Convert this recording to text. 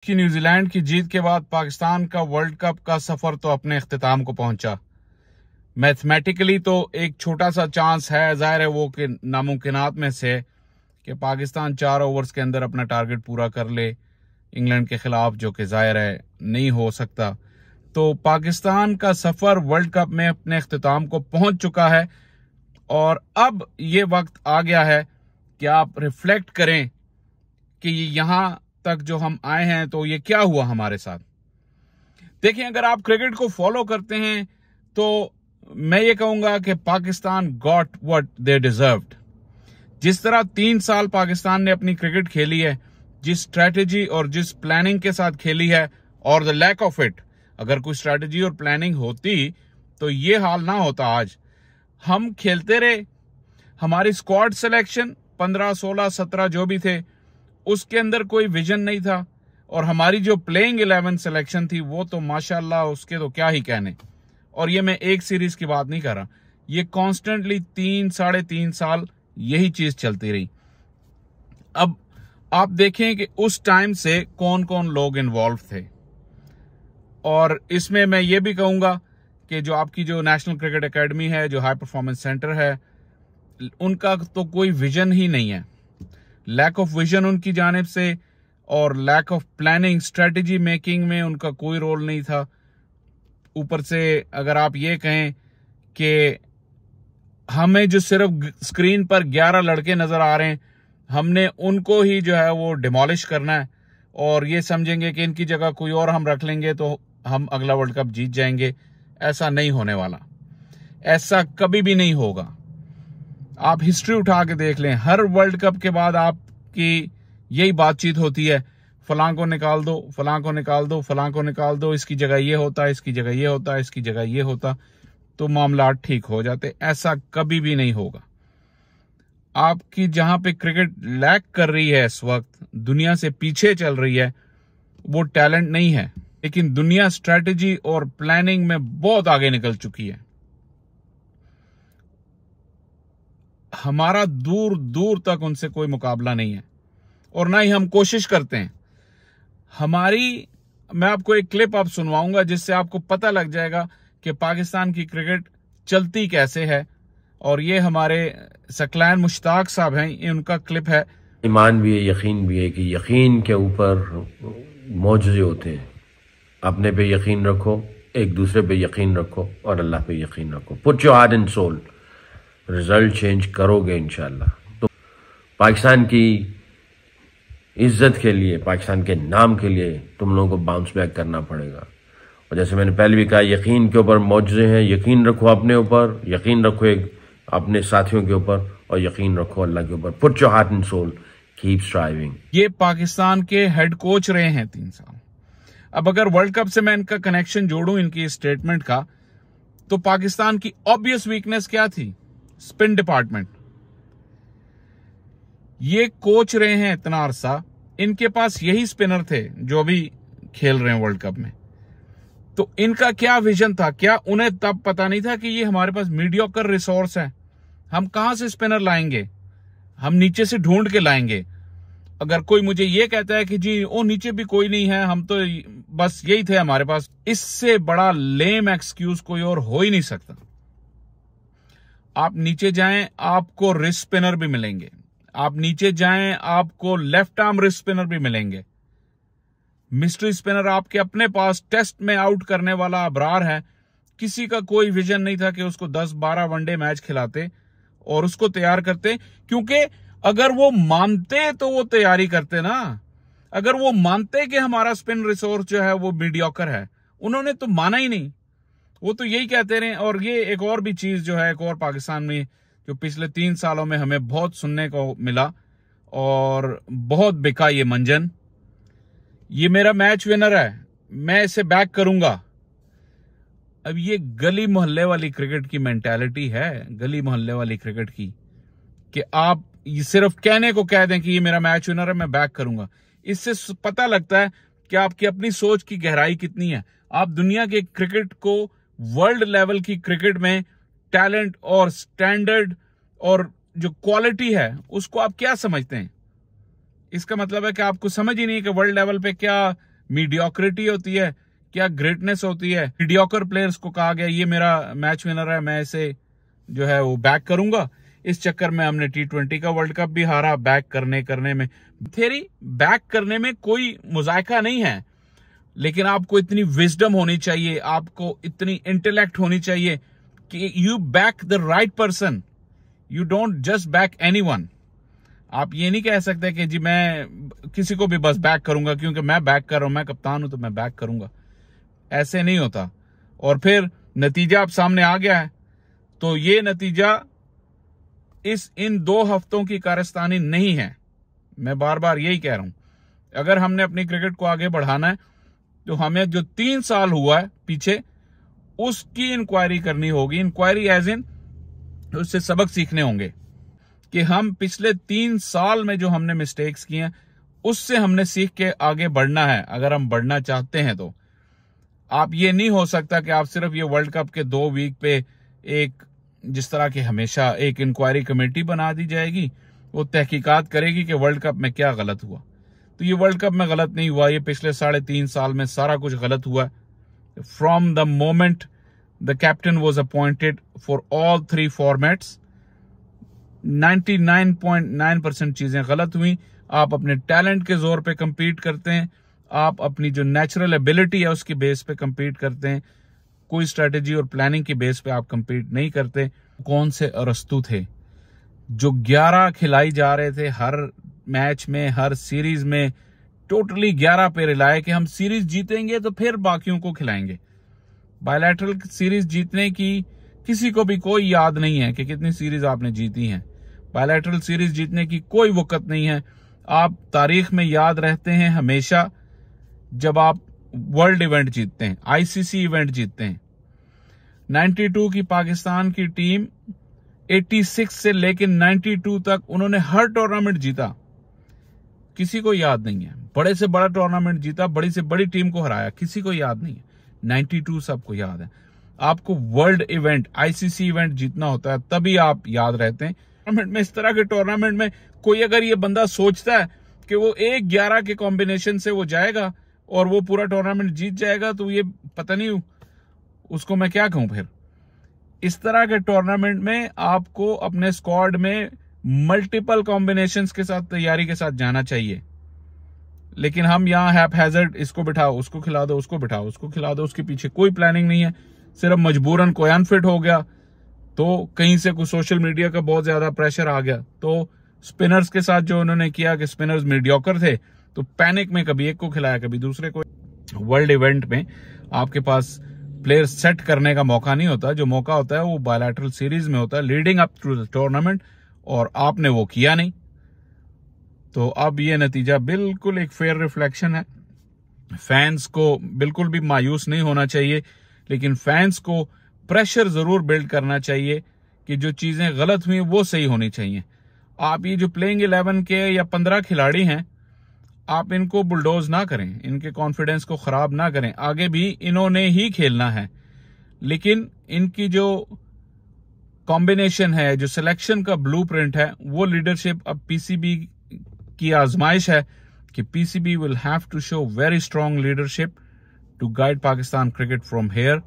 कि न्यूजीलैंड की जीत के बाद पाकिस्तान का वर्ल्ड कप का सफर तो अपने इख्तिताम को पहुंचा। मैथमेटिकली तो एक छोटा सा चांस है, जाहिर है वो कि नामुमकिनात में से कि पाकिस्तान 4 ओवर्स के अंदर अपना टारगेट पूरा कर ले इंग्लैंड के खिलाफ, जो कि जाहिर है नहीं हो सकता। तो पाकिस्तान का सफर वर्ल्ड कप में अपने इख्तिताम को पहुंच चुका है और अब ये वक्त आ गया है कि आप रिफ्लेक्ट करें कि यहां तक जो हम आए हैं तो ये क्या हुआ हमारे साथ। देखिए, अगर आप क्रिकेट को फॉलो करते हैं तो मैं ये कहूंगा कि Pakistan got what they deserved. जिस तरह 3 साल पाकिस्तान ने अपनी क्रिकेट खेली है, जिस स्ट्रैटेजी और जिस प्लानिंग के साथ खेली है, और द लैक ऑफ इट, अगर कोई स्ट्रैटेजी और प्लानिंग होती तो ये हाल ना होता। आज हम खेलते रहे, हमारी स्क्वाड सिलेक्शन 15, 16, 17 जो भी थे उसके अंदर कोई विजन नहीं था, और हमारी जो प्लेइंग 11 सिलेक्शन थी वो तो माशाल्लाह उसके तो क्या ही कहने। और ये मैं एक सीरीज की बात नहीं कर रहा, ये कॉन्स्टेंटली 3, 3.5 साल यही चीज चलती रही। अब आप देखें कि उस टाइम से कौन कौन लोग इन्वॉल्व थे, और इसमें मैं ये भी कहूंगा कि जो आपकी जो नेशनल क्रिकेट एकेडमी है, जो हाई परफॉर्मेंस सेंटर है, उनका तो कोई विजन ही नहीं है। लैक ऑफ विजन उनकी जानिब से, और lack of planning, strategy making में उनका कोई रोल नहीं था। ऊपर से अगर आप ये कहें कि हमें जो सिर्फ स्क्रीन पर 11 लड़के नजर आ रहे हैं, हमने उनको ही जो है वो डिमोलिश करना है, और ये समझेंगे कि इनकी जगह कोई और हम रख लेंगे तो हम अगला वर्ल्ड कप जीत जाएंगे। ऐसा नहीं होने वाला, ऐसा कभी भी नहीं होगा। आप हिस्ट्री उठा के देख लें, हर वर्ल्ड कप के बाद आपकी यही बातचीत होती है, फलां को निकाल दो, फलां को निकाल दो, फलां को निकाल दो, इसकी जगह ये होता, इसकी जगह ये होता, इसकी जगह ये होता, तो मामला ठीक हो जाते। ऐसा कभी भी नहीं होगा। आपकी जहां पे क्रिकेट लैक कर रही है इस वक्त, दुनिया से पीछे चल रही है, वो टैलेंट नहीं है, लेकिन दुनिया स्ट्रैटेजी और प्लानिंग में बहुत आगे निकल चुकी है। हमारा दूर दूर तक उनसे कोई मुकाबला नहीं है, और ना ही हम कोशिश करते हैं। मैं आपको एक क्लिप अब सुनवाऊंगा जिससे आपको पता लग जाएगा कि पाकिस्तान की क्रिकेट चलती कैसे है। और ये हमारे सकलैन मुश्ताक साहब हैं, ये उनका क्लिप है। ईमान भी है, यकीन भी है कि यकीन के ऊपर मौजूज़े होते हैं। अपने पे यकीन रखो, एक दूसरे पे यकीन रखो, और अल्लाह पे यकीन रखो। Put your heart and soul, result change करोगे इंशाल्लाह। तो पाकिस्तान की इज्जत के लिए, पाकिस्तान के नाम के लिए तुम लोगों को बाउंस बैक करना पड़ेगा। और जैसे मैंने पहले भी कहा, यकीन के ऊपर मौजूज़े हैं। यकीन रखो अपने ऊपर, यकीन रखो एक अपने साथियों के ऊपर, और यकीन रखो अल्लाह के ऊपर। Put your heart and soul, keep striving. ये पाकिस्तान के हेड कोच रहे हैं 3 साल। अब अगर वर्ल्ड कप से मैं इनका कनेक्शन जोड़ूं, इनकी स्टेटमेंट का, तो पाकिस्तान की ऑब्वियस वीकनेस क्या थी? Spin department. ये कोच रहे हैं इतना अरसा, इनके पास यही स्पिनर थे जो अभी खेल रहे हैं वर्ल्ड कप में। तो इनका क्या विजन था? क्या उन्हें तब पता नहीं था कि ये हमारे पास मीडियोकर रिसोर्स है, हम कहां से स्पिनर लाएंगे? हम नीचे से ढूंढ के लाएंगे। अगर कोई मुझे ये कहता है कि जी वो नीचे भी कोई नहीं है, हम तो बस यही थे हमारे पास, इससे बड़ा लेम एक्सक्यूज कोई और हो ही नहीं सकता। आप नीचे जाएं, आपको रिस्ट स्पिनर भी मिलेंगे। आप नीचे जाएं, आपको लेफ्ट आर्म रिस्ट स्पिनर भी मिलेंगे। मिस्ट्री स्पिनर आपके अपने पास टेस्ट में आउट करने वाला अबरार है। किसी का कोई विजन नहीं था कि उसको 10-12 वनडे मैच खिलाते और उसको तैयार करते, क्योंकि अगर वो मानते तो वो तैयारी करते ना। अगर वो मानते कि हमारा स्पिन रिसोर्स जो है वो मीडियोकर है, उन्होंने तो माना ही नहीं, वो तो यही कहते रहे। और ये एक और भी चीज जो है, एक और पाकिस्तान में जो पिछले 3 सालों में हमें बहुत सुनने को मिला और बहुत बिका, ये मंजन, ये मेरा मैच विनर है, मैं इसे बैक करूंगा। अब ये गली मोहल्ले वाली क्रिकेट की मेंटालिटी है, गली मोहल्ले वाली क्रिकेट की, कि आप ये सिर्फ कहने को कह दें कि ये मेरा मैच विनर है, मैं बैक करूंगा। इससे पता लगता है कि आपकी अपनी सोच की गहराई कितनी है। आप दुनिया के क्रिकेट को, वर्ल्ड लेवल की क्रिकेट में टैलेंट और स्टैंडर्ड और जो क्वालिटी है उसको आप क्या समझते हैं? इसका मतलब है कि आपको समझ ही नहीं है कि वर्ल्ड लेवल पे क्या मीडियोक्रिटी होती है, क्या ग्रेटनेस होती है? मीडियोकर प्लेयर्स को कहा गया ये मेरा मैच विनर है, मैं इसे जो है वो बैक करूंगा। इस चक्कर में हमने T20 का वर्ल्ड कप भी हारा। बैक करने में थेरी बैक करने में कोई मुजायका नहीं है, लेकिन आपको इतनी विजडम होनी चाहिए, आपको इतनी इंटेलेक्ट होनी चाहिए कि you back the right person, you don't just back anyone. आप ये नहीं कह सकते कि जी मैं किसी को भी बस बैक करूंगा क्योंकि मैं बैक कर रहा हूं, मैं कप्तान हूं तो मैं बैक करूंगा। ऐसे नहीं होता। और फिर नतीजा अब सामने आ गया है, तो ये नतीजा इन 2 हफ्तों की कारस्तानी नहीं है। मैं बार बार यही कह रहा हूं, अगर हमने अपनी क्रिकेट को आगे बढ़ाना है तो हमें जो 3 साल हुआ है पीछे, उसकी इंक्वायरी करनी होगी। इंक्वायरी एज इन उससे सबक सीखने होंगे कि हम पिछले 3 साल में जो हमने मिस्टेक्स किए हैं उससे हमने सीख के आगे बढ़ना है, अगर हम बढ़ना चाहते हैं तो। आप ये नहीं हो सकता कि आप सिर्फ ये वर्ल्ड कप के 2 वीक पे एक, जिस तरह की हमेशा एक इंक्वायरी कमेटी बना दी जाएगी, वो तहकीकात करेगी कि वर्ल्ड कप में क्या गलत हुआ। तो ये वर्ल्ड कप में गलत नहीं हुआ, ये पिछले 3.5 साल में सारा कुछ गलत हुआ। From the moment the captain was appointed for all 3 formats, 99.9% चीजें गलत हुई। आप अपने टैलेंट के जोर पे compete करते हैं, आप अपनी जो नेचुरल एबिलिटी है उसकी बेस पे compete करते हैं, कोई स्ट्रेटेजी और प्लानिंग की बेस पे आप compete नहीं करते। कौन से अरस्तु थे जो 11 खिलाई जा रहे थे हर मैच में, हर सीरीज में, टोटली 11 पे रिलाए कि हम सीरीज जीतेंगे तो फिर बाकियों को खिलाएंगे। बायलैटरल सीरीज जीतने की किसी को भी कोई याद नहीं है कि कितनी सीरीज आपने जीती हैं। बायलैटरल सीरीज जीतने की कोई वक़्त नहीं है। आप तारीख में याद रहते हैं हमेशा जब आप वर्ल्ड इवेंट जीतते हैं, आईसीसी इवेंट जीतते हैं। 92 की पाकिस्तान की टीम 86 से लेकर 92 तक उन्होंने हर टूर्नामेंट जीता, किसी को याद नहीं है। बड़े से बड़ा टूर्नामेंट जीता, बड़ी से बड़ी टीम को हराया, किसी को याद नहीं है। 92 सबको याद है। आपको वर्ल्ड इवेंट, आईसीसी इवेंट जीतना होता है, तभी आप याद रहते हैं। टूर्नामेंट में, इस तरह के टूर्नामेंट में कोई अगर ये बंदा सोचता है कि वो 1-11 के कॉम्बिनेशन से वो जाएगा और वो पूरा टूर्नामेंट जीत जाएगा, तो ये पता नहीं उसको मैं क्या कहूं। फिर इस तरह के टूर्नामेंट में आपको अपने स्क्वाड में मल्टीपल कॉम्बिनेशंस के साथ, तैयारी के साथ जाना चाहिए। लेकिन हम यहाँ हैपहैजर्ड, इसको बिठाओ, उसको खिला दो, उसको बिठाओ, उसको खिला दो, उसके पीछे कोई प्लानिंग नहीं है। सिर्फ मजबूरन कोई अनफिट हो गया तो कहीं से कुछ सोशल मीडिया का बहुत ज्यादा प्रेशर आ गया, तो स्पिनर्स के साथ जो उन्होंने किया कि स्पिनर्स मीडियोकर थे, तो पैनिक में कभी एक को खिलाया कभी दूसरे को। वर्ल्ड इवेंट में आपके पास प्लेयर सेट करने का मौका नहीं होता, जो मौका होता है वो बायलैटरल सीरीज में होता है, leading up to the tournament, और आपने वो किया नहीं। तो अब ये नतीजा बिल्कुल एक फेयर रिफ्लेक्शन है। फैंस को बिल्कुल भी मायूस नहीं होना चाहिए, लेकिन फैंस को प्रेशर जरूर बिल्ड करना चाहिए कि जो चीजें गलत हुई वो सही होनी चाहिए। आप ये जो प्लेइंग 11 के या 15 खिलाड़ी हैं, आप इनको बुलडोज ना करें, इनके कॉन्फिडेंस को खराब ना करें। आगे भी इन्होंने ही खेलना है, लेकिन इनकी जो कॉम्बिनेशन है, जो सिलेक्शन का ब्लूप्रिंट है, वो लीडरशिप अब पीसीबी की आजमाइश है कि PCB will have to show very strong leadership to guide Pakistan cricket from hair.